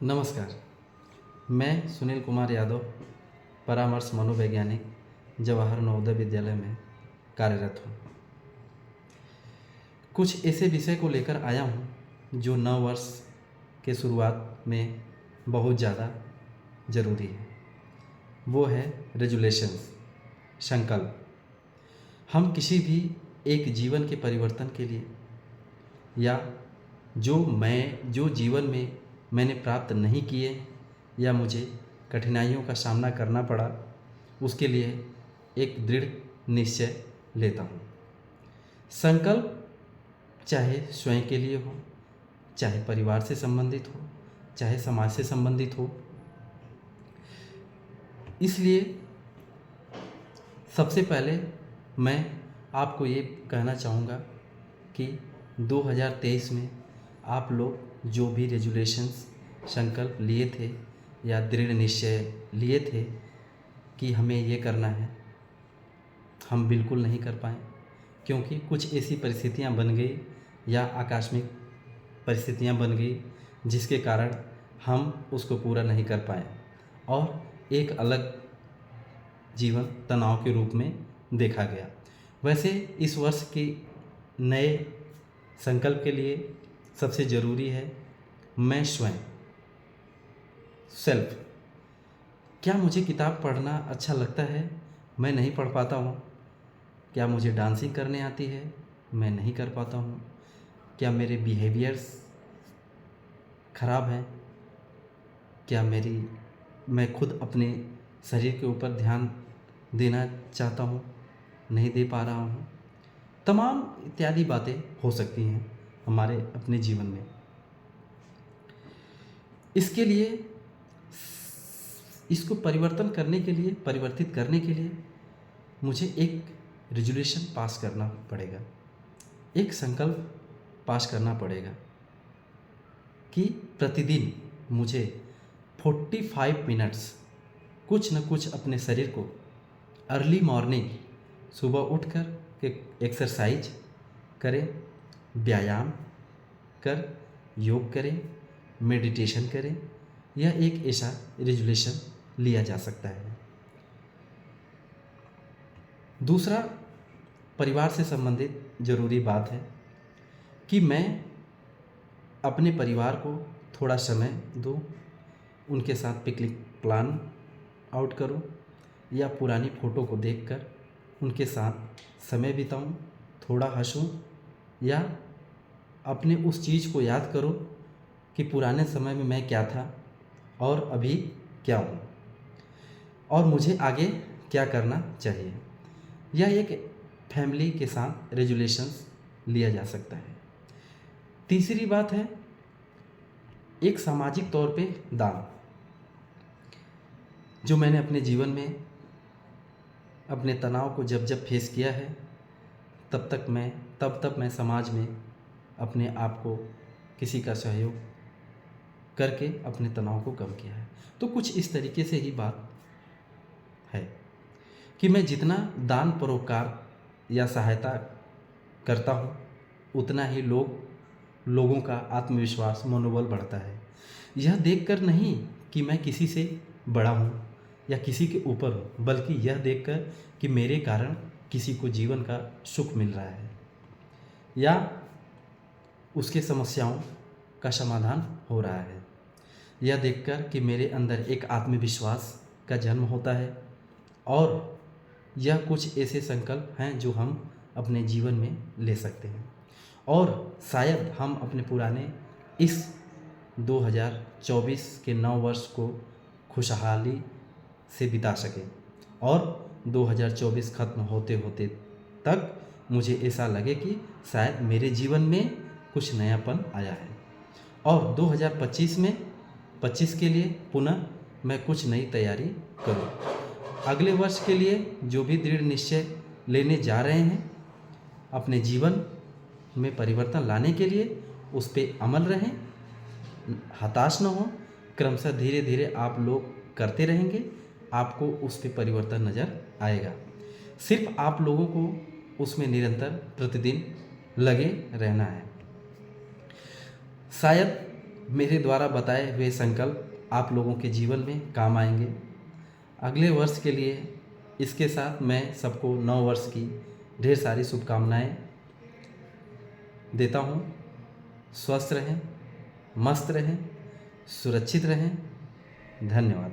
नमस्कार। मैं सुनील कुमार यादव, परामर्श मनोवैज्ञानिक, जवाहर नवोदय विद्यालय में कार्यरत हूँ। कुछ ऐसे विषय को लेकर आया हूँ जो नव वर्ष के शुरुआत में बहुत ज़्यादा ज़रूरी है। वो है रेजुलेशंस, संकल्प। हम किसी भी एक जीवन के परिवर्तन के लिए या जो जीवन में मैंने प्राप्त नहीं किए या मुझे कठिनाइयों का सामना करना पड़ा, उसके लिए एक दृढ़ निश्चय लेता हूँ। संकल्प चाहे स्वयं के लिए हो, चाहे परिवार से संबंधित हो, चाहे समाज से संबंधित हो। इसलिए सबसे पहले मैं आपको ये कहना चाहूँगा कि 2023 में आप लोग जो भी रेजुलेशंस संकल्प लिए थे या दृढ़ निश्चय लिए थे कि हमें ये करना है, हम बिल्कुल नहीं कर पाए, क्योंकि कुछ ऐसी परिस्थितियाँ बन गई या आकस्मिक परिस्थितियाँ बन गई जिसके कारण हम उसको पूरा नहीं कर पाए और एक अलग जीवन तनाव के रूप में देखा गया। वैसे इस वर्ष के नए संकल्प के लिए सबसे ज़रूरी है मैं स्वयं, सेल्फ। क्या मुझे किताब पढ़ना अच्छा लगता है? मैं नहीं पढ़ पाता हूँ। क्या मुझे डांसिंग करने आती है? मैं नहीं कर पाता हूँ। क्या मेरे बिहेवियर्स खराब हैं? क्या मैं खुद अपने शरीर के ऊपर ध्यान देना चाहता हूँ, नहीं दे पा रहा हूँ? तमाम इत्यादि बातें हो सकती हैं हमारे अपने जीवन में। इसके लिए इसको परिवर्तित करने के लिए मुझे एक रेजुलेशन पास करना पड़ेगा, एक संकल्प पास करना पड़ेगा कि प्रतिदिन मुझे 45 मिनट्स कुछ न कुछ अपने शरीर को अर्ली मॉर्निंग सुबह उठकर एक्सरसाइज करें, व्यायाम कर योग करें, मेडिटेशन करें। यह एक ऐसा रेजुलेशन लिया जा सकता है। दूसरा, परिवार से संबंधित ज़रूरी बात है कि मैं अपने परिवार को थोड़ा समय दूं, उनके साथ पिकनिक प्लान आउट करूं या पुरानी फ़ोटो को देखकर उनके साथ समय बिताऊं, थोड़ा हंसूं या अपने उस चीज़ को याद करूं कि पुराने समय में मैं क्या था और अभी क्या हूँ और मुझे आगे क्या करना चाहिए। यह एक फैमिली के साथ रेजुलेशंस लिया जा सकता है। तीसरी बात है एक सामाजिक तौर पे दान, जो मैंने अपने जीवन में अपने तनाव को जब फेस किया है तब मैं समाज में अपने आप को किसी का सहयोग करके अपने तनाव को कम किया है। तो कुछ इस तरीके से ही बात है कि मैं जितना दान परोपकार या सहायता करता हूँ उतना ही लोगों का आत्मविश्वास, मनोबल बढ़ता है। यह देखकर नहीं कि मैं किसी से बड़ा हूँ या किसी के ऊपर हूँ, बल्कि यह देखकर कि मेरे कारण किसी को जीवन का सुख मिल रहा है या उसके समस्याओं का समाधान हो रहा है। यह देखकर कि मेरे अंदर एक आत्मविश्वास का जन्म होता है। और यह कुछ ऐसे संकल्प हैं जो हम अपने जीवन में ले सकते हैं और शायद हम अपने पुराने इस 2024 के नव वर्ष को खुशहाली से बिता सकें और 2024 खत्म होते होते तक मुझे ऐसा लगे कि शायद मेरे जीवन में कुछ नयापन आया है और 2025 के लिए पुनः मैं कुछ नई तैयारी करूं। अगले वर्ष के लिए जो भी दृढ़ निश्चय लेने जा रहे हैं, अपने जीवन में परिवर्तन लाने के लिए उस पर अमल रहें, हताश न हो। क्रमशः धीरे धीरे आप लोग करते रहेंगे, आपको उस पर परिवर्तन नज़र आएगा। सिर्फ आप लोगों को उसमें निरंतर प्रतिदिन लगे रहना है। शायद मेरे द्वारा बताए हुए संकल्प आप लोगों के जीवन में काम आएंगे। अगले वर्ष के लिए इसके साथ मैं सबको नव वर्ष की ढेर सारी शुभकामनाएं देता हूँ। स्वस्थ रहें, मस्त रहें, सुरक्षित रहें। धन्यवाद।